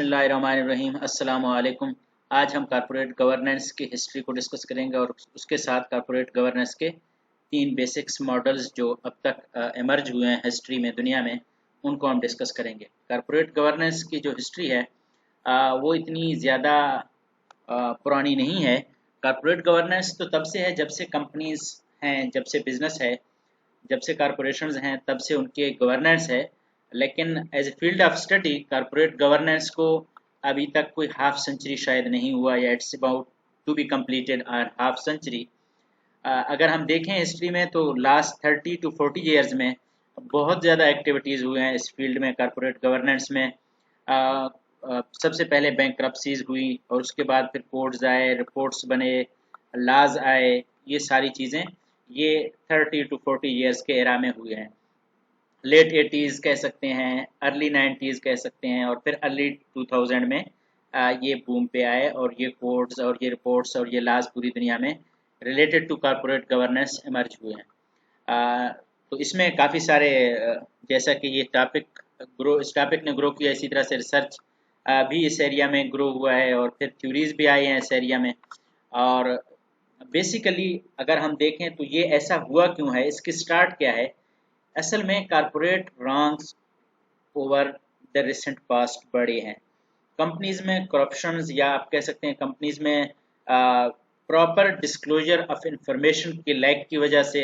बिस्मिल्लाहिर्रहमानिर्रहीम अस्सलाम वालेकुम। आज हम कॉर्पोरेट गवर्नेंस की हिस्ट्री को डिस्कस करेंगे और उसके साथ कॉर्पोरेट गवर्नेंस के तीन बेसिक्स मॉडल्स जो अब तक एमर्ज हुए हैं हिस्ट्री में दुनिया में, उनको हम डिस्कस करेंगे। कॉर्पोरेट गवर्नेंस की जो हिस्ट्री है वो इतनी ज़्यादा पुरानी नहीं है। कॉर्पोरेट गवर्नेंस तो तब से है जब से कंपनीज हैं, जब से बिजनेस है, जब से कॉरपोरेशंस हैं तब से उनके गवर्नेंस है। लेकिन as a field of study corporate governance को अभी तक कोई हाफ सेंचुरी शायद नहीं हुआ, या it's about to be completed और हाफ सेंचुरी। अगर हम देखें हिस्ट्री में तो लास्ट 30 to 40 ईयर्स में बहुत ज़्यादा एक्टिविटीज़ हुए हैं इस फील्ड में, कॉरपोरेट गवर्नेंस में। सबसे पहले बैंकरप्सीज हुई और उसके बाद फिर कोड्स आए, रिपोर्ट्स बने, लाज आए। ये सारी चीज़ें ये 30 to 40 ईयर्स के एरा में हुए हैं। लेट 80s कह सकते हैं, अर्ली 90s कह सकते हैं, और फिर अर्ली 2000 में ये बूम पे आए और ये कोड्स और ये रिपोर्ट्स और ये लाज पूरी दुनिया में related to corporate governance emerge हुए हैं। तो इसमें काफ़ी सारे जैसा कि ये इस टॉपिक ने ग्रो किया, इसी तरह से रिसर्च भी इस एरिया में ग्रो हुआ है और फिर थ्योरीज भी आई हैं इस एरिया में। और बेसिकली अगर हम देखें तो ये ऐसा हुआ क्यों है, इसकी स्टार्ट क्या है। असल में corporate wrongs over the recent past बढ़े हैं। कंपनीज में करप्शंस, या आप कह सकते हैं कंपनीज में प्रॉपर डिस्क्लोजर ऑफ इंफॉर्मेशन के लैक की वजह से,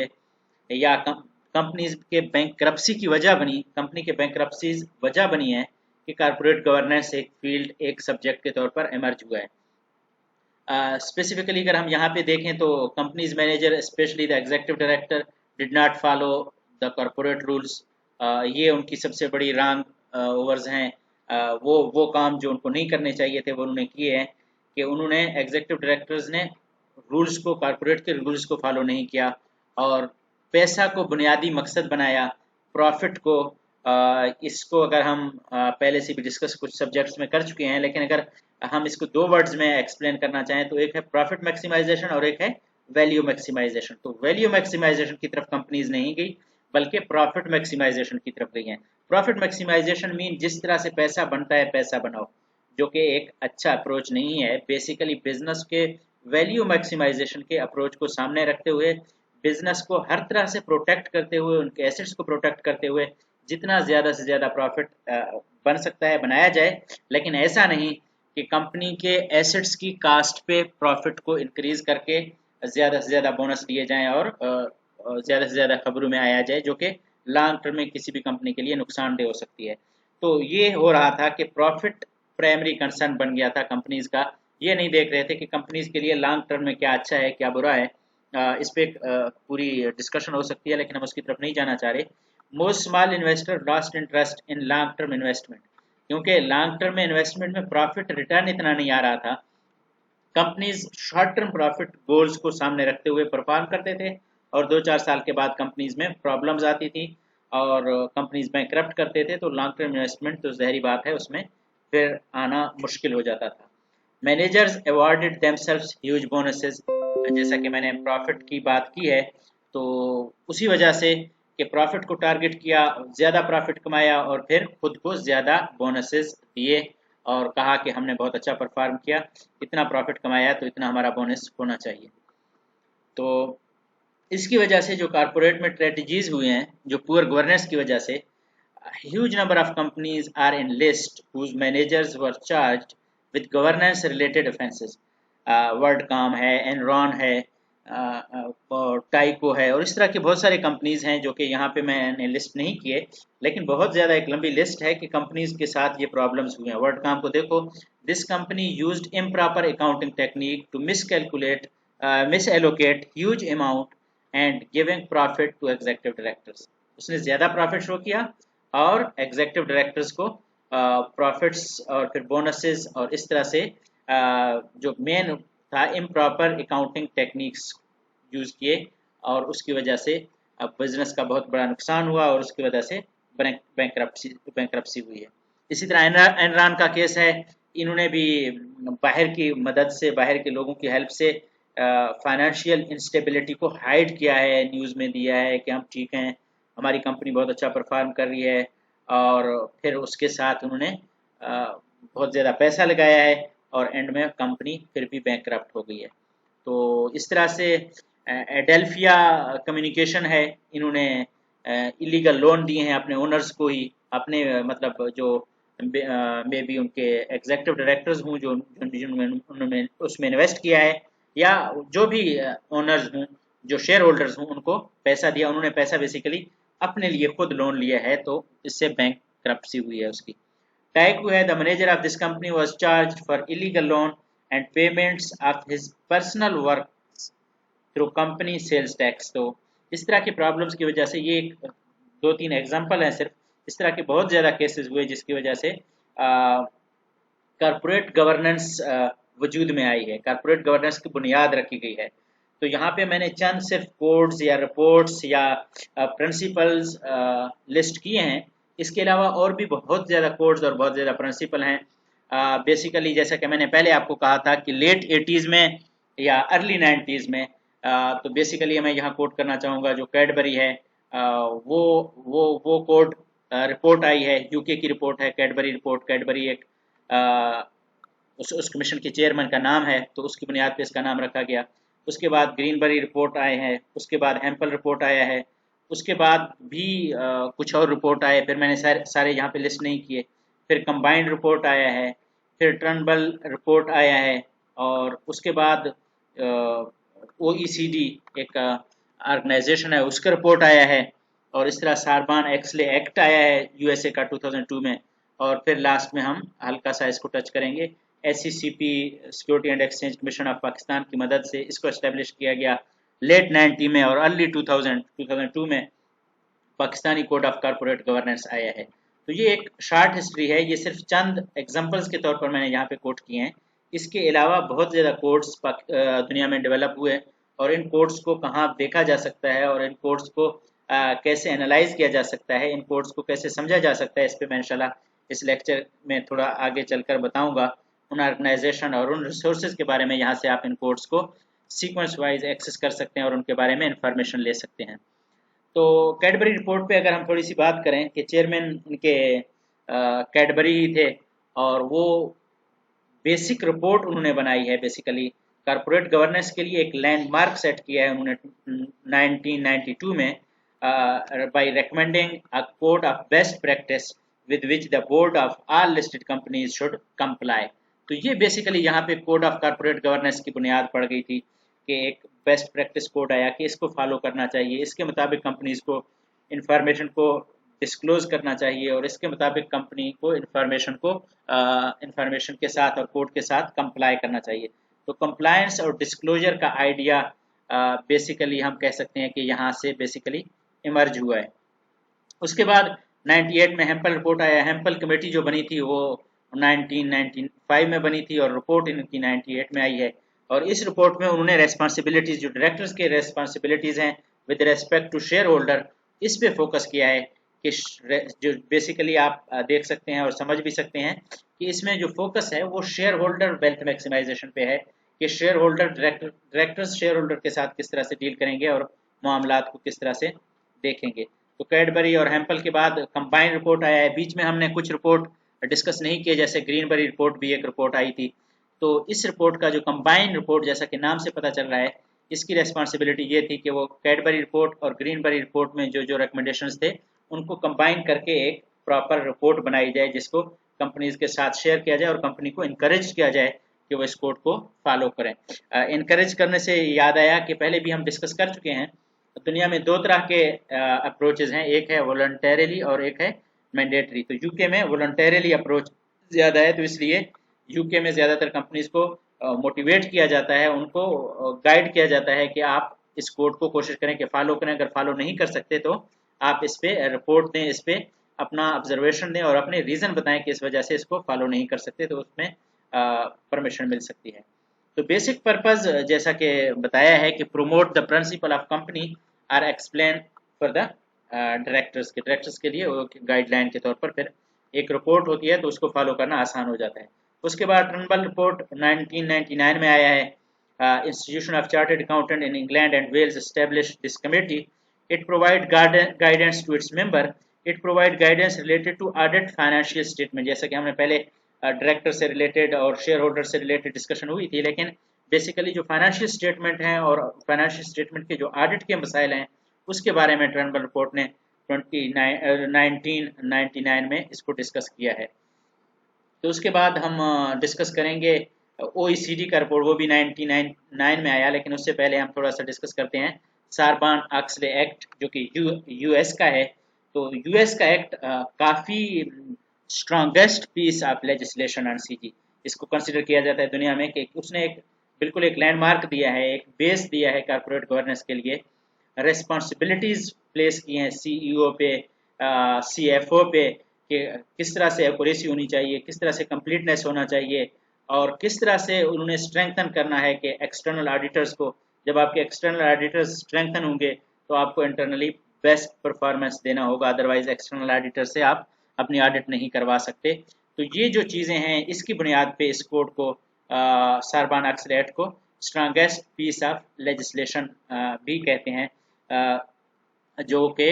या कंपनीज के बैंकरप्सी की वजह बनी, कंपनी के बैंकरप्सीज वजह बनी है कि कॉरपोरेट गवर्नेंस एक फील्ड, एक सब्जेक्ट के तौर पर इमर्ज हुआ है। स्पेसिफिकली अगर हम यहाँ पे देखें तो companies manager specially the executive director did not follow the corporate rules. ये उनकी सबसे बड़ी रॉन्ग ओवर्स हैं। वो काम जो उनको नहीं करने चाहिए थे वो उन्होंने किए हैं, कि उन्होंने एग्जीक्यूटिव डायरेक्टर्स ने रूल्स को, कॉरपोरेट के रूल्स को फॉलो नहीं किया और पैसा को बुनियादी मकसद बनाया, प्रॉफिट को। इसको अगर हम पहले से भी डिस्कस कुछ सब्जेक्ट्स में कर चुके हैं, लेकिन अगर हम इसको दो वर्ड्स में एक्सप्लेन करना चाहें तो एक है प्रॉफिट मैक्सिमाइजेशन और एक है वैल्यू मैक्सिमाइजेशन। तो वैल्यू मैक्सिमाइजेशन की तरफ कंपनीज नहीं गई, बल्कि प्रॉफिट मैक्सिमाइजेशन की तरफ गई हैं। प्रॉफिट मैक्सिमाइजेशन मीन जिस तरह से पैसा बनता है पैसा बनाओ, जो कि एक अच्छा अप्रोच नहीं है। बेसिकली बिजनेस के वैल्यू मैक्सिमाइजेशन के अप्रोच को सामने रखते हुए, बिजनेस को हर तरह से प्रोटेक्ट करते हुए, उनके एसेट्स को प्रोटेक्ट करते हुए जितना ज़्यादा से ज़्यादा प्रॉफिट बन सकता है बनाया जाए। लेकिन ऐसा नहीं कि कंपनी के एसेट्स की कास्ट पे प्रॉफिट को इंक्रीज करके ज़्यादा से ज़्यादा बोनस दिए जाएं और ज़्यादा से ज़्यादा खबरों में आया जाए, जो कि लॉन्ग टर्म में किसी भी कंपनी के लिए नुकसानदेह हो सकती है। तो ये हो रहा था कि प्रॉफिट प्राइमरी कंसर्न बन गया था कंपनीज का। ये नहीं देख रहे थे कि कंपनीज के लिए लॉन्ग टर्म में क्या अच्छा है क्या बुरा है। इस पे पूरी डिस्कशन हो सकती है, लेकिन हम उसकी तरफ नहीं जाना चाह रहे। Most small investor lost interest in long term investment, क्योंकि लॉन्ग टर्म में इन्वेस्टमेंट में प्रॉफिट रिटर्न इतना नहीं आ रहा था। Companies short term profit goals को सामने रखते हुए परफॉर्म करते थे और 2-4 साल के बाद कंपनीज में प्रॉब्लम्स आती थी और कंपनीज बैंकरप्ट करते थे। तो लॉन्ग टर्म इन्वेस्टमेंट तो ज़ाहिर बात है उसमें फिर आना मुश्किल हो जाता था। Managers awarded themselves huge bonuses, जैसा कि मैंने प्रॉफिट की बात की है, तो उसी वजह से कि प्रॉफिट को टारगेट किया, ज़्यादा प्रॉफिट कमाया और फिर खुद को ज़्यादा बोनसेस दिए और कहा कि हमने बहुत अच्छा परफॉर्म किया, इतना प्रॉफिट कमाया तो इतना हमारा बोनस होना चाहिए। तो इसकी वजह से जो कॉरपोरेट में स्ट्रेटजीज हुए हैं, जो पुअर गवर्नेंस की वजह से, huge number of companies are in list whose managers were charged with governance related offences. WorldCom है, एनरॉन है, और टाइको है, और इस तरह की बहुत सारी कंपनीज हैं जो कि यहाँ पे मैंने लिस्ट नहीं किए, लेकिन बहुत ज़्यादा एक लंबी लिस्ट है कि कंपनीज के साथ ये प्रॉब्लम्स हुए हैं। वर्ल्डकॉम को देखो, this company used improper accounting technique to misallocate huge amount and giving profit to executive directors. उसने ज़्यादा प्रॉफिट शो किया और एग्जीक्यूटिव डायरेक्टर्स को प्रॉफिट्स और फिर बोनसेस और इस तरह से जो मेन था इम्प्रॉपर अकाउंटिंग टेक्निक्स यूज़ किए, और उसकी वजह से बिजनेस का बहुत बड़ा नुकसान हुआ और उसकी वजह से बैंकरप्सी हुई है। इसी तरह एनरॉन का केस है। इन्होंने भी बाहर की मदद से, बाहर के लोगों की हेल्प से फाइनेंशियल इंस्टेबिलिटी को हाइड किया है, न्यूज़ में दिया है कि हम ठीक हैं, हमारी कंपनी बहुत अच्छा परफॉर्म कर रही है, और फिर उसके साथ उन्होंने बहुत ज़्यादा पैसा लगाया है और एंड में कंपनी फिर भी बैंकरप्ट हो गई है। तो इस तरह से एडेल्फिया कम्युनिकेशन है, इन्होंने इलीगल लोन दिए हैं अपने ओनर्स को ही, अपने मतलब जो मे बी उनके एग्जीक्यूटिव डायरेक्टर्स हों जो जिन्होंने उन्होंने उसमें इन्वेस्ट किया है, या जो भी ओनर्स हों, जो शेयर होल्डर्स हों, उनको पैसा दिया। उन्होंने पैसा बेसिकली अपने लिए खुद लोन लिया है, तो इससे बैंक करप्सी हुई है उसकी। Taiku, the manager of this company, was charged for illegal loan and payments of his personal works through company sales tax। तो इस तरह की प्रॉब्लम्स की वजह से, ये एक दो तीन एग्जांपल हैं सिर्फ, इस तरह के बहुत ज़्यादा केसेस हुए जिसकी वजह से कॉरपोरेट गवर्नेंस वजूद में आई है, कॉरपोरेट गवर्नेंस की बुनियाद रखी गई है। तो यहाँ पे मैंने चंद सिर्फ कोड्स या रिपोर्ट्स या प्रिंसिपल्स लिस्ट किए हैं। इसके अलावा और भी बहुत ज़्यादा कोड्स और बहुत ज़्यादा प्रिंसिपल हैं। बेसिकली जैसा कि मैंने पहले आपको कहा था कि लेट 80s में या अर्ली 90s में, तो बेसिकली मैं यहाँ कोट करना चाहूँगा जो कैडबरी है, वो कोड रिपोर्ट आई है, यूके की रिपोर्ट है कैडबरी रिपोर्ट। कैडबरी एक उस कमीशन के चेयरमैन का नाम है, तो उसकी बुनियाद पे इसका नाम रखा गया। उसके बाद ग्रीनबरी रिपोर्ट आए हैं, उसके बाद हेम्पल रिपोर्ट आया है, उसके बाद भी कुछ और रिपोर्ट आए, फिर मैंने सारे यहाँ पे लिस्ट नहीं किए। फिर कंबाइंड रिपोर्ट आया है, फिर टर्नबल रिपोर्ट आया है, और उसके बाद OECD एक ऑर्गेनाइजेशन है, उसका रिपोर्ट आया है, और इस तरह सारबान एक्सले एक्ट आया है USA का 2002 में। और फिर लास्ट में हम हल्का सा इसको टच करेंगे, SCCP security and exchange commission of Pakistan की मदद से इसको एस्टेब्लिश किया गया लेट 90 में, और अर्ली 2002 में Pakistani code of corporate governance आया है। तो ये एक शॉर्ट हिस्ट्री है, ये सिर्फ चंद एग्जांपल्स के तौर पर मैंने यहाँ पे कोट किए हैं। इसके अलावा बहुत ज़्यादा कोड्स दुनिया में डेवलप हुए, और इन कोड्स को कहाँ देखा जा सकता है और इन कोड्स को कैसे एनालाइज किया जा सकता है, इन कोड्स को कैसे समझा जा सकता है, इस पर मैं इंशाल्लाह इस लेक्चर में थोड़ा आगे चलकर बताऊंगा। उन ऑर्गेनाइजेशन और उन रिसोर्सेज के बारे में, यहाँ से आप इन कोड्स को सीक्वेंस वाइज एक्सेस कर सकते हैं और उनके बारे में इंफॉर्मेशन ले सकते हैं। तो कैडबरी रिपोर्ट पे अगर हम थोड़ी सी बात करें कि चेयरमैन उनके कैडबरी ही थे, और वो बेसिक रिपोर्ट उन्होंने बनाई है। बेसिकली कॉर्पोरेट गवर्नेंस के लिए एक लैंडमार्क सेट किया है उन्होंने 1992 में, by recommending a code of best practice with which the board of all listed companies should comply. तो ये बेसिकली यहाँ पे कोड ऑफ कॉर्पोरेट गवर्नेंस की बुनियाद पड़ गई थी कि एक बेस्ट प्रैक्टिस कोड आया कि इसको फॉलो करना चाहिए, इसके मुताबिक कंपनीज को इंफॉर्मेशन को डिस्क्लोज करना चाहिए, और इसके मुताबिक कंपनी को इंफॉर्मेशन के साथ और कोड के साथ कंप्लाई करना चाहिए। तो कंप्लायंस और डिस्क्लोजर का आइडिया बेसिकली हम कह सकते हैं कि यहाँ से बेसिकली इमर्ज हुआ है। उसके बाद 98 में हेम्पल रिपोर्ट आया। हेम्पल कमेटी जो बनी थी वो 1995 में बनी थी, और रिपोर्ट इनकी 98 में आई है। और इस रिपोर्ट में उन्होंने रेस्पॉन्सिबिलिटीज, जो डायरेक्टर्स के रेस्पॉन्सिबिलिटीज हैं with respect to shareholder, इस पे फोकस किया है कि जो बेसिकली आप देख सकते हैं और समझ भी सकते हैं कि इसमें जो फोकस है वो शेयर होल्डर वेल्थ मैक्सिमाइजेशन पे है, कि share holder directors share holder के साथ किस तरह से डील करेंगे और मामलात को किस तरह से देखेंगे। तो कैडबरी और हेम्पल के बाद कंबाइंड रिपोर्ट आया है। बीच में हमने कुछ रिपोर्ट डिस्कस नहीं किए, जैसे ग्रीनबरी रिपोर्ट भी एक रिपोर्ट आई थी। तो इस रिपोर्ट का जो कंबाइंड रिपोर्ट, जैसा कि नाम से पता चल रहा है, इसकी रेस्पॉन्सिबिलिटी ये थी कि वो कैडबरी रिपोर्ट और ग्रीनबरी रिपोर्ट में जो जो रिकमेंडेशंस थे उनको कंबाइन करके एक प्रॉपर रिपोर्ट बनाई जाए, जिसको कंपनीज के साथ शेयर किया जाए और कंपनी को इनकरेज किया जाए कि वो इस कोड को फॉलो करें। इनकरेज करने से याद आया कि पहले भी हम डिस्कस कर चुके हैं, दुनिया में दो तरह के अप्रोचेज हैं, एक है वॉलंटरीली और एक है मैंडेटरी। तो यूके में वॉलंटरीली अप्रोच ज़्यादा है, तो इसलिए यूके में ज़्यादातर कंपनीज को मोटिवेट किया जाता है, उनको गाइड किया जाता है कि आप इस कोड को कोशिश करें कि फॉलो करें। अगर फॉलो नहीं कर सकते तो आप इस पे रिपोर्ट दें, इस पे अपना ऑब्जर्वेशन दें और अपने रीज़न बताएं कि इस वजह से इसको फॉलो नहीं कर सकते, तो उसमें परमिशन मिल सकती है। तो बेसिक पर्पस जैसा कि बताया है कि promote the principle of company are explain for the directors के लिए गाइडलाइन के तौर पर फिर एक रिपोर्ट होती है, तो उसको फॉलो करना आसान हो जाता है। उसके बाद टर्नबल रिपोर्ट 1999 में आया है। Institution of chartered accountant in England and Wales establish this committee. It provide guidance to its member. It provide guidance related to audit financial statement. जैसा कि हमने पहले डायरेक्टर से रिलेटेड और शेयर होल्डर से रिलेटेड डिस्कशन हुई थी, लेकिन बेसिकली जो फाइनेंशियल स्टेटमेंट हैं और फाइनेंशियल स्टेटमेंट के जो ऑडिट के मसाइल हैं उसके बारे में टर्नबल रिपोर्ट ने 1999 में इसको डिस्कस किया है। तो उसके बाद हम डिस्कस करेंगे OECD का रिपोर्ट, वो भी 1999 में आया, लेकिन उससे पहले हम थोड़ा सा डिस्कस करते हैं सार्बान-ऑक्सले एक्ट जो कि यूएस का है। तो यूएस का एक्ट काफ़ी strongest piece of legislation on CG इसको कंसिडर किया जाता है दुनिया में, कि उसने बिल्कुल एक लैंडमार्क दिया है, एक बेस दिया है कॉर्पोरेट गवर्नेंस के लिए। रेस्पॉन्सिबिलिटीज प्लेस की हैं सीईओ पे, सीएफओ पे, कि किस तरह से एक्यूरेसी होनी चाहिए, किस तरह से कंप्लीटनेस होना चाहिए, और किस तरह से उन्होंने स्ट्रेंथन करना है कि एक्सटर्नल ऑडिटर्स को, जब आपके एक्सटर्नल ऑडिटर्स स्ट्रेंथन होंगे तो आपको इंटरनली बेस्ट परफॉर्मेंस देना होगा, अदरवाइज एक्सटर्नल ऑडिटर से आप अपनी ऑडिट नहीं करवा सकते। तो ये जो चीज़ें हैं इसकी बुनियाद पे इस कोड को, सार्बान-ऑक्सले एक्ट को स्ट्रॉन्गेस्ट पीस ऑफ लेजिस्लेशन भी कहते हैं, जो कि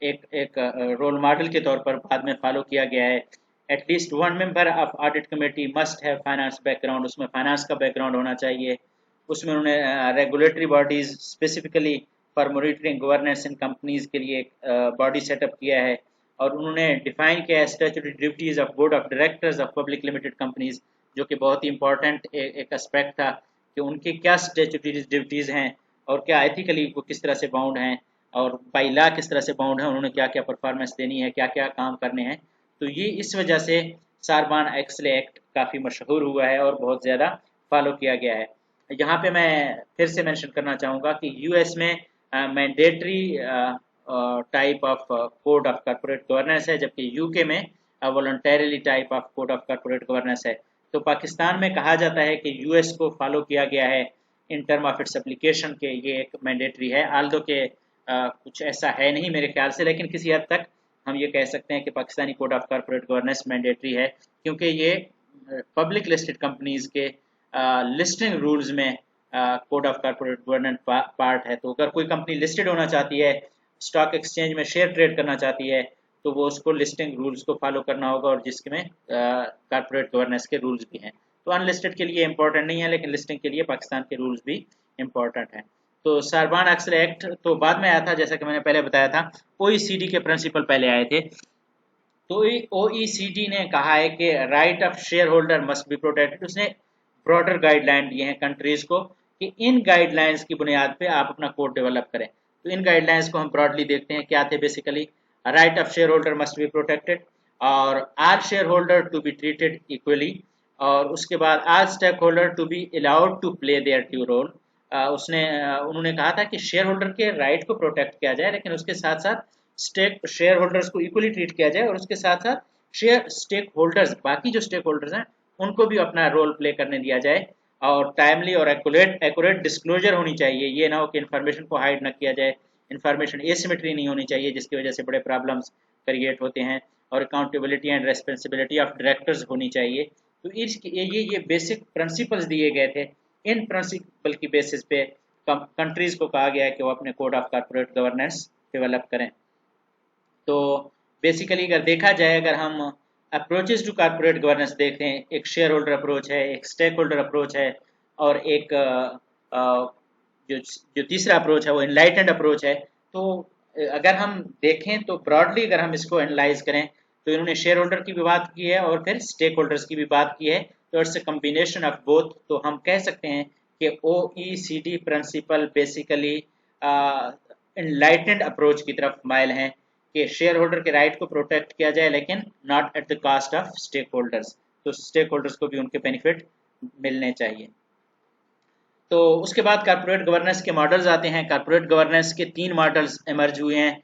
एक रोल मॉडल के तौर पर बाद में फॉलो किया गया है। At least one member of audit committee must have finance background, उसमें फाइनेंस का बैकग्राउंड होना चाहिए। उसमें उन्होंने regulatory bodies specifically for monitoring governance in companies के लिए एक बॉडी सेटअप किया है, और उन्होंने डिफाइन किया है statutory duties of board of directors of public limited companies, जो कि बहुत ही इंपॉर्टेंट एक एस्पेक्ट था कि उनके क्या स्टैट्यूटरी ड्यूटीज हैं और क्या एथिकली वो किस तरह से बाउंड हैं और बाई लॉ किस तरह से बाउंड है, उन्होंने क्या क्या परफॉर्मेंस देनी है, क्या क्या काम करने हैं। तो ये इस वजह से सार्बान-ऑक्सले एक्ट काफ़ी मशहूर हुआ है और बहुत ज़्यादा फॉलो किया गया है। यहाँ पे मैं फिर से मेंशन करना चाहूँगा कि यूएस में mandatory type of code of corporate governance है, जबकि यूके में voluntarily type of code of corporate governance है। तो पाकिस्तान में कहा जाता है कि यूएस को फॉलो किया गया है in term of its application के, ये एक मैंडेटरी है, आल्दो के कुछ ऐसा है नहीं मेरे ख्याल से, लेकिन किसी हद तक हम ये कह सकते हैं कि Pakistani code of corporate governance mandatory है, क्योंकि ये पब्लिक लिस्टेड कंपनीज के लिस्टिंग रूल्स में code of corporate governance part है। तो अगर कोई कंपनी लिस्टेड होना चाहती है, स्टॉक एक्सचेंज में शेयर ट्रेड करना चाहती है, तो वो उसको लिस्टिंग रूल्स को फॉलो करना होगा, और जिसमें कॉर्पोरेट गवर्नेंस के रूल्स भी हैं। तो अनलिस्टेड के लिए इंपॉर्टेंट नहीं है, लेकिन लिस्टिंग के लिए पाकिस्तान के रूल्स भी इंपॉर्टेंट हैं। तो सार्बान-ऑक्सले एक्ट तो बाद में आया था, जैसा कि मैंने पहले बताया था। ओईसीडी के प्रिंसिपल पहले आए थे। तो ओईसीडी ने कहा है कि right of share holder must be protected. उसने ब्रॉडर गाइडलाइन दिए हैं कंट्रीज को कि इन गाइडलाइंस की बुनियाद पे आप अपना कोड डेवलप करें। तो इन गाइडलाइंस को हम ब्रॉडली देखते हैं क्या थे। Basically right of share holder must be protected, और all share holder to be treated equally, और उसके बाद all stake holder to be allowed to play their due role. उन्होंने कहा था कि शेयर होल्डर के राइट को प्रोटेक्ट किया जाए, लेकिन उसके साथ साथ शेयर होल्डर्स को इक्वली ट्रीट किया जाए, और उसके साथ साथ स्टेक होल्डर्स, बाकी जो स्टेक होल्डर्स हैं उनको भी अपना रोल प्ले करने दिया जाए, और टाइमली और एक्यूरेट डिस्क्लोजर होनी चाहिए। ये ना हो कि इन्फॉर्मेशन को हाइड ना किया जाए, इन्फॉर्मेशन एसिमेट्री नहीं होनी चाहिए जिसकी वजह से बड़े प्रॉब्लम्स क्रिएट होते हैं, और accountability and responsibility of directors होनी चाहिए। तो ये बेसिक प्रिंसिपल्स दिए गए थे। इन प्रिंसिपल की बेसिस पे कंट्रीज को कहा गया है कि वो अपने code of corporate governance develop करें। तो बेसिकली अगर देखा जाए, अगर हम अप्रोचेस टू कॉर्पोरेट गवर्नेंस देखें, एक शेयर होल्डर अप्रोच है, एक स्टेक होल्डर अप्रोच है, और एक जो तीसरा अप्रोच है वो एनलाइटेंड अप्रोच है। तो अगर हम देखें तो ब्रॉडली अगर हम इसको एनालाइज करें तो इन्होंने शेयर होल्डर की भी बात की है और फिर स्टेक होल्डर्स की भी बात की है। तो it's a combination of both. तो हम कह सकते हैं कि OECD principle basically enlightened approach की तरफ माइल हैं कि शेयर होल्डर के राइट को प्रोटेक्ट किया जाए, लेकिन not at the cost of stake holders. तो स्टेक होल्डर्स को भी उनके बेनिफिट मिलने चाहिए। तो उसके बाद कॉर्पोरेट गवर्नेंस के मॉडल्स आते हैं। कॉर्पोरेट गवर्नेंस के 3 मॉडल्स इमर्ज हुए हैं।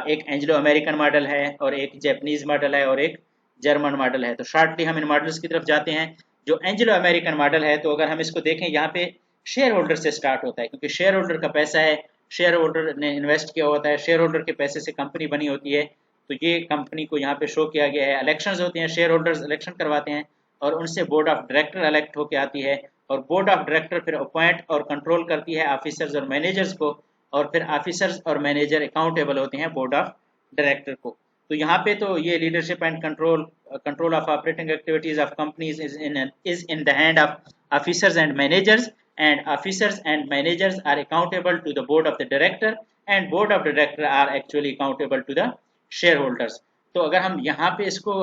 एक एंग्लो अमेरिकन मॉडल है, और एक जैपनीज मॉडल है, और एक जर्मन मॉडल है। तो शॉर्टली हम इन मॉडल्स की तरफ जाते हैं। जो एंग्लो अमेरिकन मॉडल है, तो अगर हम इसको देखें, यहाँ पे शेयर होल्डर से स्टार्ट होता है, क्योंकि शेयर होल्डर का पैसा है, शेयर होल्डर ने इन्वेस्ट किया होता है, शेयर होल्डर के पैसे से कंपनी बनी होती है। तो ये कंपनी को यहाँ पे शो किया गया है। इलेक्शंस होते हैं, शेयर होल्डर्स इलेक्शन करवाते हैं, और उनसे बोर्ड ऑफ डायरेक्टर इलेक्ट होकर आती है, और बोर्ड ऑफ डायरेक्टर फिर अपॉइंट और कंट्रोल करती है ऑफिसर्स और मैनेजर्स को, और फिर ऑफिसर्स और मैनेजर अकाउंटेबल होते हैं बोर्ड ऑफ डायरेक्टर को। तो यहाँ पे तो ये leadership and control of operating activities of companies is in the hand of officers and managers, and officers and managers are accountable to the board of the director, and board of director are actually accountable to the share holders. तो अगर हम यहाँ पे इसको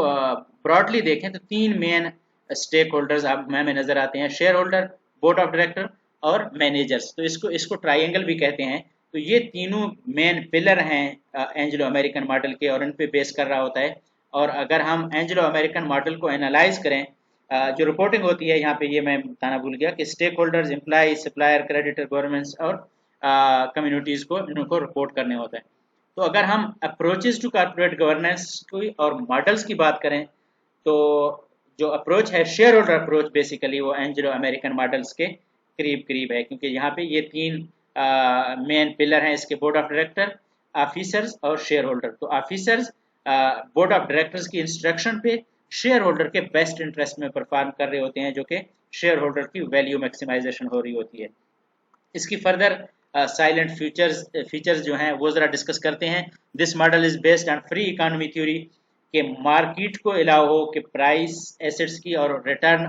broadly देखें तो तीन main stake holders हमें नजर आते हैं, share holder, board of director और मैनेजर्स। तो इसको इसको ट्राइंगल भी कहते हैं। तो ये तीनों मेन पिलर हैं एंग्लो अमेरिकन मॉडल के, और इन पे बेस कर रहा होता है। और अगर हम एंग्लो अमेरिकन मॉडल को एनालाइज करें, जो रिपोर्टिंग होती है यहाँ पे, ये मैं बताना भूल गया कि stake holders, employ, supplier, creditor, governments और कम्युनिटीज़ को इनको रिपोर्ट करने होता है। तो अगर हम अप्रोचेज टू कॉर्पोरेट गवर्नेंस की और मॉडल्स की बात करें, तो जो अप्रोच है शेयर होल्डर अप्रोच, बेसिकली वो एंग्लो अमेरिकन मॉडल्स के करीब करीब है, क्योंकि यहाँ पे ये तीन मेन पिलर हैं इसके, बोर्ड ऑफ डायरेक्टर, ऑफिसर्स और शेयर होल्डर। तो ऑफिसर्स बोर्ड ऑफ डायरेक्टर्स की इंस्ट्रक्शन पे शेयर होल्डर के बेस्ट इंटरेस्ट में परफॉर्म कर रहे होते हैं, जो कि शेयर होल्डर की वैल्यू मैक्सिमाइजेशन हो रही होती है। इसकी फर्दर साइलेंट फीचर्स जो हैं वो ज़रा डिस्कस करते हैं। This model is based on free economy theory के मार्केट को अलाउ हो कि प्राइस एसेट्स की और return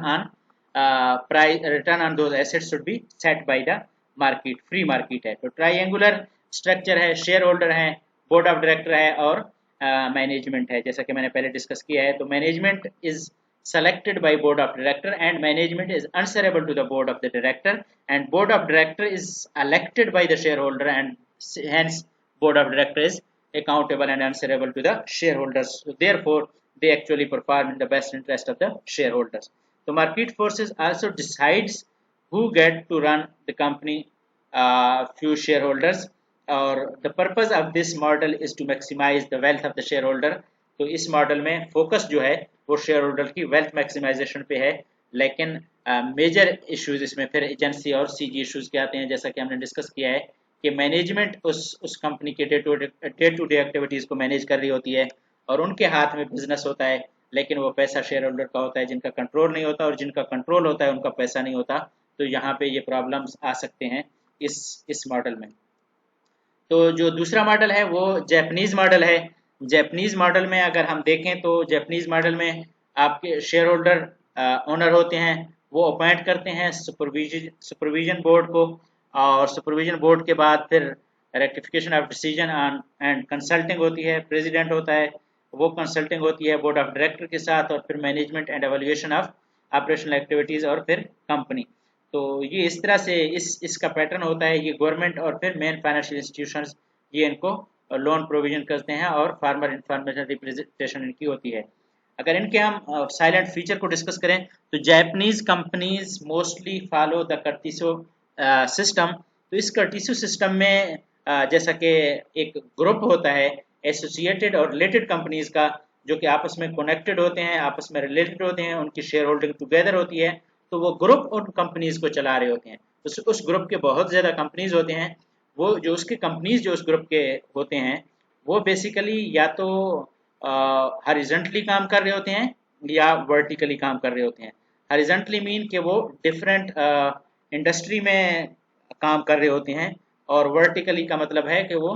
on those assets should be set by the market, free market है। तो ट्राइंगुलर स्ट्रक्चर है, शेयर होल्डर है, बोर्ड ऑफ डायरेक्टर है और मैनेजमेंट है, जैसा कि मैंने पहले डिस्कस किया है। तो management is selected by board of director and management is answerable to the board of the director, and board of director is elected by the shareholder, and hence board of director is accountable and answerable to the shareholders. So therefore they actually perform in the best interest of the shareholders. So market forces also decides who get to run the company, few shareholders, or the purpose of this model is to maximize the wealth of the shareholder. तो इस model में focus जो है वो share holder की wealth maximisation पे है, लेकिन मेजर इश्यूज इसमें फिर एजेंसी और सीजी इश्यूज के आते हैं, जैसा कि हमने डिस्कस किया है कि मैनेजमेंट उस कंपनी के डे टू डे एक्टिविटीज़ को मैनेज कर रही होती है और उनके हाथ में बिजनेस होता है, लेकिन वो पैसा शेयर होल्डर का होता है, जिनका कंट्रोल नहीं होता, और जिनका कंट्रोल होता है उनका पैसा नहीं होता। तो यहाँ पे ये प्रॉब्लम्स आ सकते हैं इस मॉडल में। तो जो दूसरा मॉडल है वो जैपनीज़ मॉडल है। जैपनीज़ मॉडल में अगर हम देखें तो जैपनीज़ मॉडल में आपके शेयर होल्डर ओनर होते हैं, वो अपॉइंट करते हैं सुपरविजन बोर्ड को, और सुपरविजन बोर्ड के बाद फिर rectification of decision on and consulting होती है, प्रेसिडेंट होता है, वो कंसल्टिंग होती है बोर्ड ऑफ डायरेक्टर के साथ, और फिर management and evaluation of operational activities और फिर कंपनी। तो ये इस तरह से इसका पैटर्न होता है। ये गवर्नमेंट और फिर मेन फाइनेंशियल इंस्टीट्यूशंस ये इनको लोन प्रोविजन करते हैं और फार्मर इंफॉर्मेशन रिप्रेजेंटेशन इनकी होती है। अगर इनके हम साइलेंट फीचर को डिस्कस करें तो Japanese companies mostly follow the keiretsu system. तो इस कर्टिसो सिस्टम में जैसा कि एक ग्रुप होता है एसोसिएटेड और रिलेटेड कंपनीज का, जो कि आपस में कनेक्टेड होते हैं, आपस में रिलेटेड होते हैं, उनकी शेयर होल्डिंग टुगेदर होती है, तो वो ग्रुप उन कंपनीज को चला रहे होते हैं। उस ग्रुप के बहुत ज़्यादा कंपनीज होते हैं। वो जो उसके कंपनीज जो उस ग्रुप के होते हैं वो बेसिकली या तो हॉरिजॉन्टली काम कर रहे होते हैं या वर्टिकली काम कर रहे होते हैं। हॉरिजॉन्टली मीन कि वो डिफरेंट इंडस्ट्री में काम कर रहे होते हैं, और वर्टिकली का मतलब है कि वो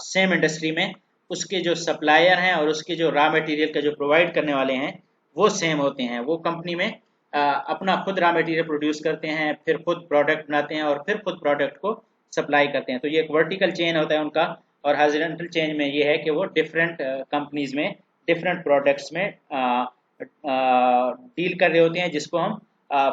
सेम इंडस्ट्री में उसके जो सप्लायर हैं और उसके जो रॉ मटेरियल का जो प्रोवाइड करने वाले हैं वो सेम होते हैं। वो कंपनी में अपना खुद रॉ मटेरियल प्रोड्यूस करते हैं, फिर खुद प्रोडक्ट बनाते हैं और फिर खुद प्रोडक्ट को सप्लाई करते हैं। तो ये एक वर्टिकल चेन होता है उनका, और हॉरिजॉन्टल चेन में ये है कि वो डिफरेंट कंपनीज में डिफरेंट प्रोडक्ट्स में डील कर रहे होते हैं, जिसको हम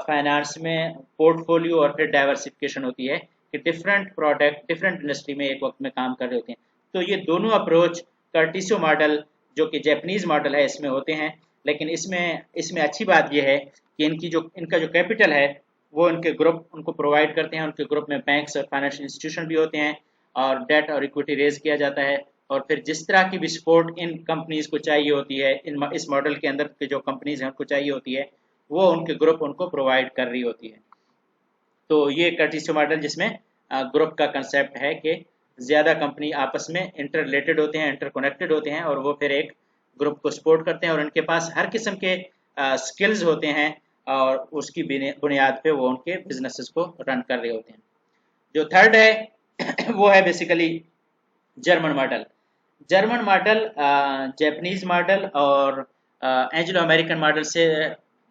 फाइनेंस में पोर्टफोलियो और फिर डाइवर्सिफिकेशन होती है कि डिफरेंट प्रोडक्ट डिफरेंट इंडस्ट्री में एक वक्त में काम कर रहे होते हैं। तो ये दोनों अप्रोच कर्टिसो मॉडल जो कि जैपनीज मॉडल है इसमें होते हैं। लेकिन इसमें अच्छी बात यह है कि इनका जो कैपिटल है वो इनके ग्रुप उनको प्रोवाइड करते हैं। उनके ग्रुप में बैंक्स और फाइनेंशियल इंस्टीट्यूशन भी होते हैं, और डेट और इक्विटी रेज किया जाता है, और फिर जिस तरह की भी सपोर्ट इन कंपनीज को चाहिए होती है, इस मॉडल के अंदर के जो कंपनीज हैं उनको चाहिए होती है, वो उनके ग्रुप उनको प्रोवाइड कर रही होती है। तो ये कर्टिसो मॉडल जिसमें ग्रुप का कंसेप्ट है कि ज़्यादा कंपनी आपस में इंटर रिलेटेड होते हैं, इंटर कनेक्टेड होते हैं, और वो फिर एक ग्रुप को सपोर्ट करते हैं, और उनके पास हर किस्म के स्किल्स होते हैं, और उसकी बुनियाद पे वो उनके बिजनेसेस को रन कर रहे होते हैं। जो थर्ड है वो है basically German model. German model Japanese model और एंग्लो अमेरिकन मॉडल से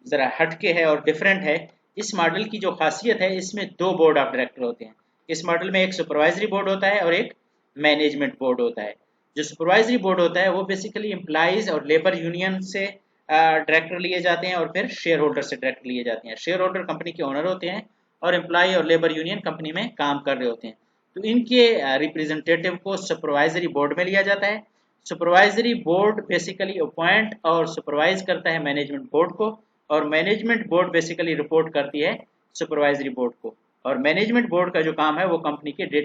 ज़रा हटके है और डिफरेंट है। इस मॉडल की जो खासियत है, इसमें दो बोर्ड ऑफ डायरेक्टर होते हैं। इस मॉडल में एक सुपरवाइजरी बोर्ड होता है और एक मैनेजमेंट बोर्ड होता है। जो सुपरवाइजरी बोर्ड होता है वो बेसिकली एम्प्लॉइज और लेबर यूनियन से डायरेक्टर लिए जाते हैं और फिर शेयर होल्डर से डायरेक्टर लिए जाते हैं। शेयर होल्डर कंपनी के ओनर होते हैं और एम्प्लॉय और लेबर यूनियन कंपनी में काम कर रहे होते हैं। तो इनके रिप्रेजेंटेटिव को सुपरवाइजरी बोर्ड में लिया जाता है। सुपरवाइजरी बोर्ड बेसिकली अपॉइंट और सुपरवाइज करता है मैनेजमेंट बोर्ड को, और मैनेजमेंट बोर्ड बेसिकली रिपोर्ट करती है सुपरवाइजरी बोर्ड को। और मैनेजमेंट बोर्ड का जो काम है वो कंपनी के डे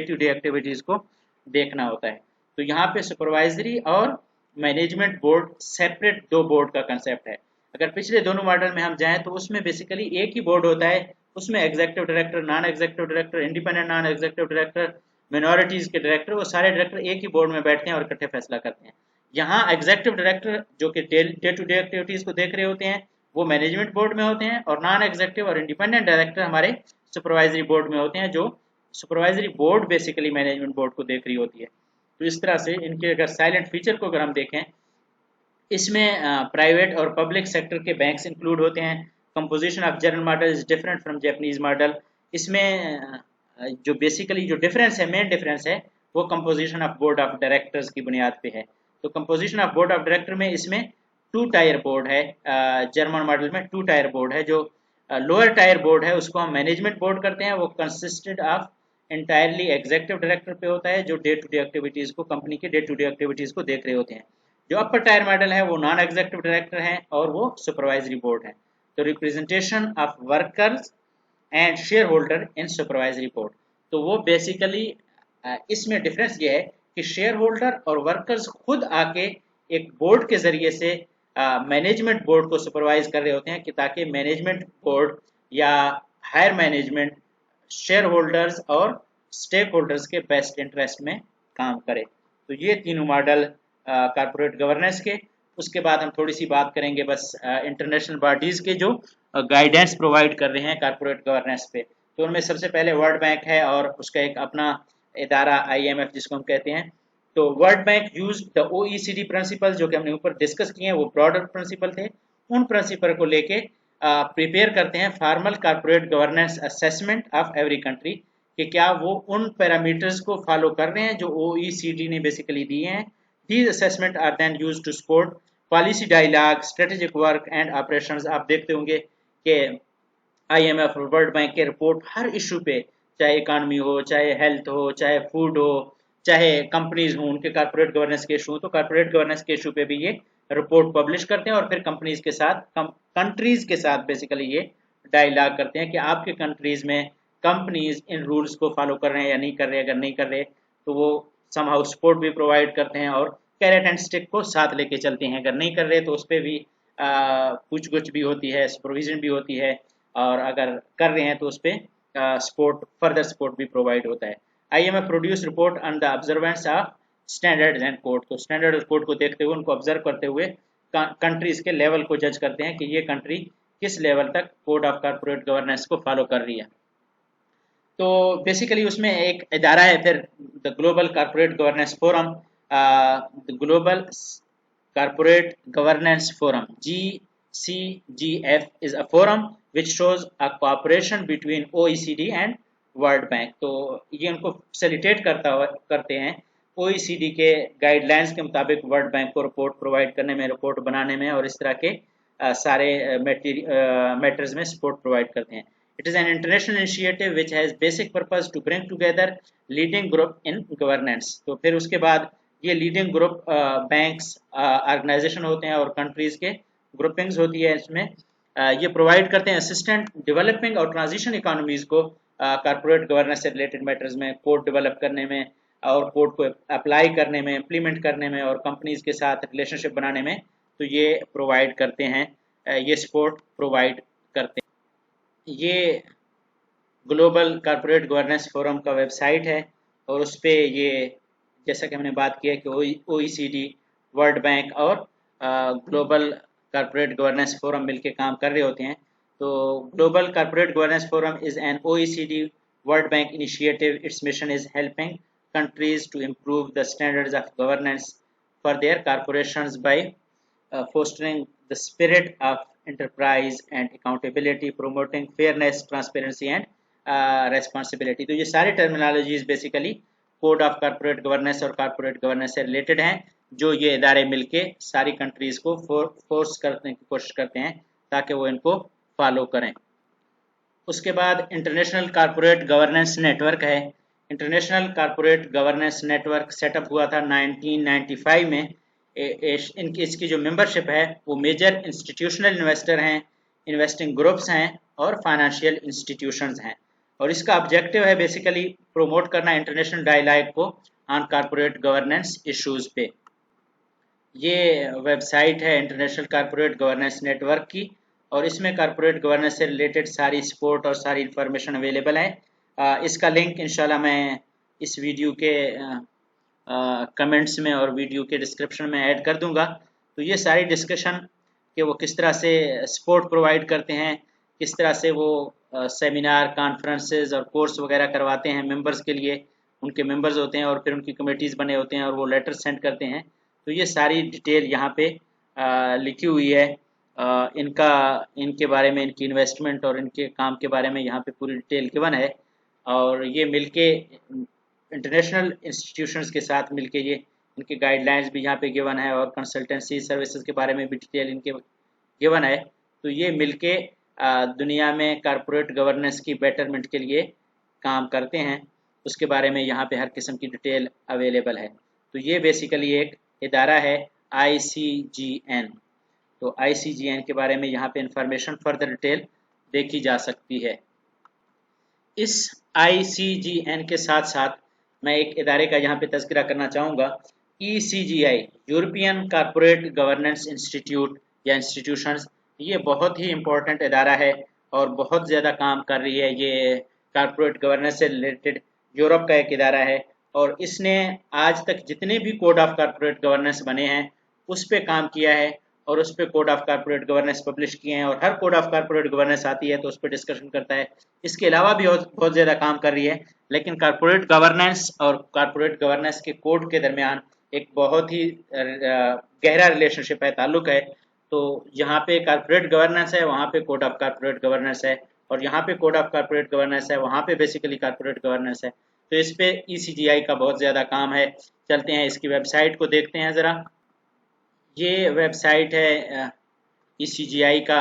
टू डे एक्टिविटीज़ को देखना होता है। तो यहाँ पे सुपरवाइजरी और मैनेजमेंट बोर्ड सेपरेट दो बोर्ड का कंसेप्ट है। अगर पिछले दोनों मॉडल में हम जाएं तो उसमें बेसिकली एक ही बोर्ड होता है, उसमें executive director, non executive director, independent non executive director, minorities के डायरेक्टर, वो सारे डायरेक्टर एक ही बोर्ड में बैठते हैं और इकट्ठे फैसला करते हैं। यहाँ एग्जीक्यूटिव डायरेक्टर जो कि डे टू डे एक्टिविटीज़ को देख रहे होते हैं वो मैनेजमेंट बोर्ड में होते हैं, और नॉन एग्जीक्यूटिव और इंडिपेंडेंट डायरेक्टर हमारे सुपरवाइजरी बोर्ड में होते हैं, जो supervisory board basically management board को देख रही होती है। तो इस तरह से इनके अगर साइलेंट फीचर को अगर हम देखें, इसमें प्राइवेट और पब्लिक सेक्टर के बैंक्स इंक्लूड होते हैं। Composition of German model is different from Japanese model. इसमें जो बेसिकली जो डिफरेंस है, मेन डिफरेंस है, वो composition of board of directors की बुनियाद पे है। तो composition of board of director में इसमें टू टायर बोर्ड है। जर्मन मॉडल में टू टायर बोर्ड है। जो लोअर टायर बोर्ड है उसको हम मैनेजमेंट बोर्ड करते हैं, वो consisted of entirely executive director पे होता है, जो डे टू डे एक्टिविटीज़ को, कंपनी के डे टू डे एक्टिविटीज़ को देख रहे होते हैं। जो अपर टायर मॉडल है वो नॉन एग्जीक्यूटिव डायरेक्टर हैं और वो सुपरवाइजरी बोर्ड है। तो representation of workers and share holder in supervisory board, तो वो बेसिकली इसमें डिफरेंस ये है कि शेयर होल्डर और वर्कर्स खुद आके एक बोर्ड के जरिए से मैनेजमेंट बोर्ड को सुपरवाइज कर रहे होते हैं, कि ताकि मैनेजमेंट बोर्ड या हायर मैनेजमेंट शेयर होल्डर्स और स्टेक होल्डर्स के बेस्ट इंटरेस्ट में काम करे। तो ये तीनों मॉडल कारपोरेट गवर्नेंस के। उसके बाद हम थोड़ी सी बात करेंगे बस इंटरनेशनल बॉडीज़ के जो गाइडेंस प्रोवाइड कर रहे हैं कारपोरेट गवर्नेंस पे। तो उनमें सबसे पहले वर्ल्ड बैंक है और उसका एक अपना इदारा IMF जिसको हम कहते हैं। तो world bank use the OECD principle, जो कि हमने ऊपर डिस्कस किए हैं, वो ब्रॉडर प्रिंसिपल थे। उन प्रिंसिपल को लेके प्रिपेयर करते हैं formal corporate governance assessment of every country, कि क्या वो उन पैरामीटर्स को फॉलो कर रहे हैं जो OECD ने बेसिकली दिए हैं। These assessments are then used to support policy dialogue, strategic work and operations। आप देखते होंगे कि IMF और वर्ल्ड बैंक के रिपोर्ट हर इशू पे, चाहे इकानमी हो, चाहे हेल्थ हो, चाहे फूड हो, चाहे कंपनीज हो, उनके कारपोरेट गवर्नेंस के इशू हो, तो कारपोरेट गवर्नेंस के इशू पे भी ये रिपोर्ट पब्लिश करते हैं और फिर कंपनीज के साथ, कंट्रीज के साथ बेसिकली ये डायलॉग करते हैं कि आपके कंट्रीज में कंपनीज इन रूल्स को फॉलो कर रहे हैं या नहीं कर रहे। अगर नहीं कर रहे तो वो समहाउ सपोर्ट भी प्रोवाइड करते हैं और कैरेट एंड स्टिक को साथ लेके चलते हैं। अगर नहीं कर रहे तो उस पर भी कुछ कुछ भी होती है, सुपरविजन भी होती है, और अगर कर रहे हैं तो उस पर सपोर्ट, फर्दर सपोर्ट भी प्रोवाइड होता है। IMF produce report on the observance of standards and code. तो स्टैंडर्ड और कोड को देखते हुए, उनको ऑब्जर्व करते हुए कंट्रीज के लेवल को जज करते हैं कि ये कंट्री किस लेवल तक कोड ऑफ कारपोरेट गवर्नेंस को फॉलो कर रही है। तो बेसिकली उसमें एक इदारा है फिर, the global corporate governance forum. The global corporate governance forum GCGF is a forum which shows a cooperation between OECD and world bank. तो ये उनको फैसिलिटेट करते हैं OECD के गाइडलाइंस के मुताबिक वर्ल्ड बैंक को रिपोर्ट प्रोवाइड करने में, रिपोर्ट बनाने में, और इस तरह के सारे मैटर्स में सपोर्ट प्रोवाइड करते हैं। It is an international initiative which has basic purpose to bring together leading group in governance। तो फिर उसके बाद ये लीडिंग ग्रुप बैंक्स, ऑर्गेनाइजेशन होते हैं और कंट्रीज के ग्रुपिंग्स होती है। इसमें ये प्रोवाइड करते हैं असिस्टेंट डेवलपिंग और ट्रांजिशन इकोनॉमीज को कारपोरेट गवर्नेंस से रिलेटेड मैटर्स में, कोड डेवलप करने में और कोड को अप्लाई करने में, इम्प्लीमेंट करने में और कंपनीज के साथ रिलेशनशिप बनाने में। तो ये प्रोवाइड करते हैं, ये सपोर्ट प्रोवाइड करते हैं। ये ग्लोबल कारपोरेट गवर्नेंस फोरम का वेबसाइट है और उस पर ये, जैसा कि हमने बात की है कि OECD, वर्ल्ड बैंक और ग्लोबल कारपोरेट गवर्नेंस फोरम मिलके काम कर रहे होते हैं। तो global corporate governance forum is an OECD world bank initiative. It's mission is helping countries to improve the standards of governance for their corporations by fostering the spirit of enterprise and accountability, promoting fairness, transparency and responsibility. तो ये सारी terminologies basically code of corporate governance और corporate governance से related हैं, जो ये इदारे मिलके सारी कंट्रीज को फोर्स करने की कोशिश करते हैं ताकि वो इनको फॉलो करें। उसके बाद इंटरनेशनल कॉर्पोरेट गवर्नेंस नेटवर्क है। International corporate governance network setup हुआ था 1995 में। इसकी जो मेंबरशिप है वो मेजर इंस्टीट्यूशनल इन्वेस्टर हैं, इन्वेस्टिंग ग्रुप्स हैं और फाइनेंशियल इंस्टीट्यूशंस हैं। और इसका ऑब्जेक्टिव है बेसिकली प्रोमोट करना इंटरनेशनल डायलॉग को ऑन कॉर्पोरेट गवर्नेंस इश्यूज पे। ये वेबसाइट है इंटरनेशनल कॉर्पोरेट गवर्नेंस नेटवर्क की, और इसमें कॉर्पोरेट गवर्नेंस से रिलेटेड सारी सपोर्ट और सारी इंफॉर्मेशन अवेलेबल है। इसका लिंक इंशाल्लाह मैं इस वीडियो के कमेंट्स में और वीडियो के डिस्क्रिप्शन में ऐड कर दूंगा। तो ये सारी डिस्कशन कि वो किस तरह से सपोर्ट प्रोवाइड करते हैं, किस तरह से वो सेमिनार, कॉन्फ्रेंसेस और कोर्स वगैरह करवाते हैं मेंबर्स के लिए, उनके मेंबर्स होते हैं और फिर उनकी कमेटीज़ बने होते हैं और वो लेटर सेंड करते हैं। तो ये सारी डिटेल यहाँ पे लिखी हुई है। इनके बारे में, इनकी इन्वेस्टमेंट और इनके काम के बारे में यहाँ पे पूरी डिटेल गिवन है। और ये मिलके इंटरनेशनल इंस्टीट्यूशंस के साथ मिलके ये इनके गाइडलाइंस भी यहाँ पे गिवन है और कंसल्टेंसी सर्विसेज के बारे में भी डिटेल इनके गिवन है। तो ये मिलके दुनिया में कॉर्पोरेट गवर्नेंस की बेटरमेंट के लिए काम करते हैं, उसके बारे में यहाँ पे हर किस्म की डिटेल अवेलेबल है। तो ये बेसिकली एक इदारा है ICGN। तो ICGN के बारे में यहाँ पे इंफॉर्मेशन फर्दर डिटेल देखी जा सकती है। इस ICGN के साथ साथ मैं एक इदारे का यहाँ पे तज़किरा करना चाहूँगा, ECGI, European corporate governance institute या इंस्टीट्यूशंस। ये बहुत ही इम्पोर्टेंट इदारा है और बहुत ज़्यादा काम कर रही है। ये कॉर्पोरेट गवर्नेंस से रिलेटेड यूरोप का एक इदारा है और इसने आज तक जितने भी कोड ऑफ कॉर्पोरेट गवर्नेंस बने हैं उस पर काम किया है और उस पर code of corporate governance publish किए हैं, और हर कोड ऑफ कॉर्पोरेट गवर्नेंस आती है तो उस पर डिस्कशन करता है। इसके अलावा भी बहुत ज़्यादा काम कर रही है, लेकिन कॉर्पोरेट गवर्नेंस और कॉर्पोरेट गवर्नेंस के कोड के दरमियान एक बहुत ही गहरा रिलेशनशिप है, ताल्लुक है। तो यहाँ पे कॉर्पोरेट गवर्नेंस है, वहाँ पे कोड ऑफ कॉर्पोरेट गवर्नेंस है, और यहाँ पे कोड ऑफ कॉर्पोरेट गवर्नेंस है, वहाँ पे बेसिकली कॉर्पोरेट गवर्नेंस है। तो इस पे ECGI का बहुत ज़्यादा काम है। चलते हैं इसकी वेबसाइट को देखते हैं ज़रा। ये वेबसाइट है ECGI का,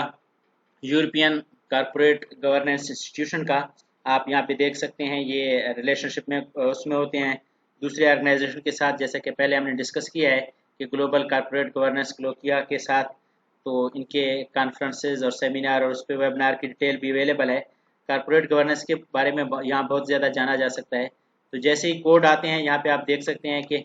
यूरोपियन कॉर्पोरेट गवर्नेंस इंस्टीट्यूशन का। आप यहाँ पे देख सकते हैं ये रिलेशनशिप में उसमें होते हैं दूसरे ऑर्गेनाइजेशन के साथ, जैसा कि पहले हमने डिस्कस किया है कि ग्लोबल कॉर्पोरेट गवर्नेंस कोलोकिया के साथ। तो इनके कॉन्फ्रेंसेज और सेमिनार और उस पर वेबिनार की डिटेल भी अवेलेबल है। कॉर्पोरेट गवर्नेंस के बारे में यहाँ बहुत ज़्यादा जाना जा सकता है। तो जैसे ही कोड आते हैं यहाँ पे आप देख सकते हैं कि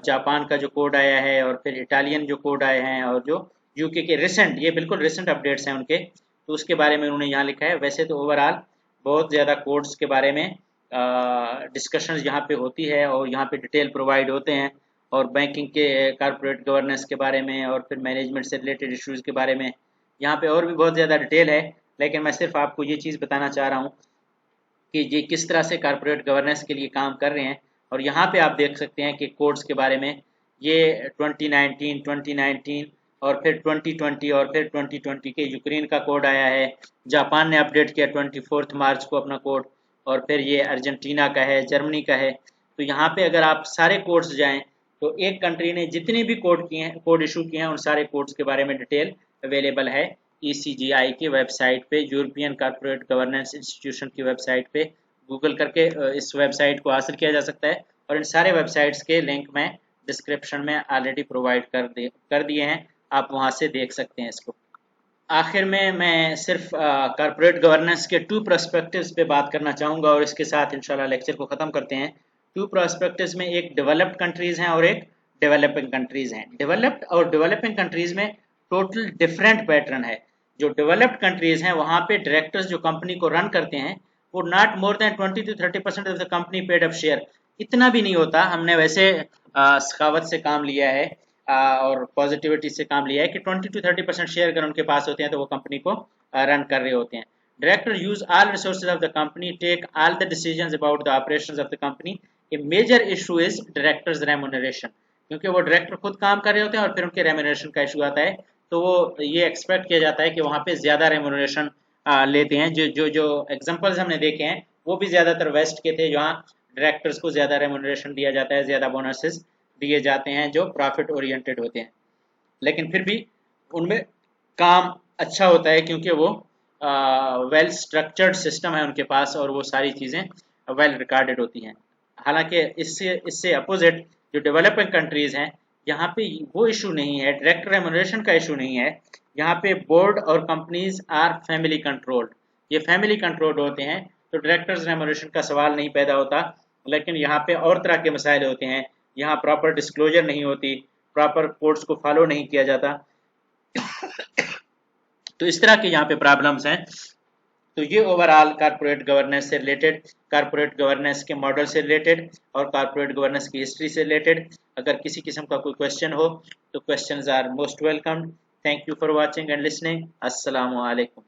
जापान का जो कोड आया है और फिर इटालियन जो कोड आए हैं और जो UK के रिसेंट, ये बिल्कुल रिसेंट अपडेट्स हैं उनके, तो उसके बारे में उन्होंने यहाँ लिखा है। वैसे तो ओवरऑल बहुत ज़्यादा कोड्स के बारे में डिस्कशन यहाँ पे होती है और यहाँ पे डिटेल प्रोवाइड होते हैं, और बैंकिंग के कॉर्पोरेट गवर्नेंस के बारे में और फिर मैनेजमेंट से रिलेटेड इश्यूज़ के बारे में यहाँ पे और भी बहुत ज़्यादा डिटेल है। लेकिन मैं सिर्फ आपको ये चीज़ बताना चाह रहा हूँ कि ये किस तरह से कॉर्पोरेट गवर्नेंस के लिए काम कर रहे हैं। और यहाँ पे आप देख सकते हैं कि कोड्स के बारे में ये 2019 और फिर 2020 और फिर 2020 के यूक्रेन का कोड आया है। जापान ने अपडेट किया 24 मार्च को अपना कोड, और फिर ये अर्जेंटीना का है, जर्मनी का है। तो यहाँ पे अगर आप सारे कोड्स जाएं तो एक कंट्री ने जितने भी कोड इशू किए हैं उन सारे कोड्स के बारे में डिटेल अवेलेबल है ECGI की वेबसाइट पे, यूरोपियन कॉर्पोरेट गवर्नेंस इंस्टीट्यूशन की वेबसाइट पे। गूगल करके इस वेबसाइट को हासिल किया जा सकता है, और इन सारे वेबसाइट्स के लिंक मैं डिस्क्रिप्शन में ऑलरेडी प्रोवाइड कर दिए हैं, आप वहां से देख सकते हैं इसको। आखिर में मैं सिर्फ कॉर्पोरेट गवर्नेंस के 2 पर्सपेक्टिव्स पे बात करना चाहूँगा और इसके साथ इंशाल्लाह लेक्चर को ख़त्म करते हैं। 2 पर्सपेक्टिव्स में एक डेवलप्ड कंट्रीज़ हैं और एक डेवलपिंग कंट्रीज़ हैं। डेवलप्ड और डेवलपिंग कंट्रीज़ में टोटल डिफरेंट पैटर्न है। जो डेवलप्ड कंट्रीज़ हैं वहाँ पे डायरेक्टर्स जो कंपनी को रन करते हैं वो not more than 20 to 30% of the company paid up share, इतना भी नहीं होता। हमने वैसे सखावत से काम लिया है और पॉजिटिविटी से काम लिया है कि 20 to 30% शेयर अगर उनके पास होते हैं तो वो कंपनी को रन कर रहे होते हैं। Director use all resources of the company, take all the decisions about the operations of the company. A major issue is directors remuneration, क्योंकि वो डायरेक्टर खुद काम कर रहे होते हैं और फिर उनके रेमुनरेशन का इशू आता है, तो वो ये एक्सपेक्ट किया जाता है कि वहाँ पे ज़्यादा रेमुनरेशन लेते हैं। जो एग्जांपल्स हमने देखे हैं वो भी ज़्यादातर वेस्ट के थे, जहाँ डायरेक्टर्स को ज़्यादा रेमुनरेशन दिया जाता है, ज़्यादा बोनसेस दिए जाते हैं जो प्रॉफिट ओरिएंटेड होते हैं, लेकिन फिर भी उनमें काम अच्छा होता है क्योंकि वो वेल स्ट्रक्चर्ड सिस्टम है उनके पास और वो सारी चीज़ें वेल रिकॉर्डेड होती हैं। हालांकि इससे इससे अपोजिट जो डेवलपिंग कंट्रीज़ हैं, यहाँ पे वो इशू नहीं है, डायरेक्ट रेमुनरेशन का इशू नहीं है। यहाँ पे बोर्ड और कंपनीज आर फैमिली कंट्रोल्ड, ये फैमिली कंट्रोल्ड होते हैं, तो डायरेक्टर्स रेमुनरेशन का सवाल नहीं पैदा होता। लेकिन यहाँ पे और तरह के मसाइल होते हैं, यहाँ प्रॉपर डिस्क्लोजर नहीं होती, प्रॉपर कोड्स को फॉलो नहीं किया जाता, तो इस तरह के यहाँ पे प्रॉब्लम्स हैं। तो ये ओवरऑल कारपोरेट गवर्नेंस से रिलेटेड, कारपोरेट गवर्नेंस के मॉडल से रिलेटेड और कारपोरेट गवर्नेंस की हिस्ट्री से रिलेटेड। अगर किसी किस्म का कोई क्वेश्चन हो तो questions are most welcome. Thank you for watching and listening. अस्सलाम वालेकुम।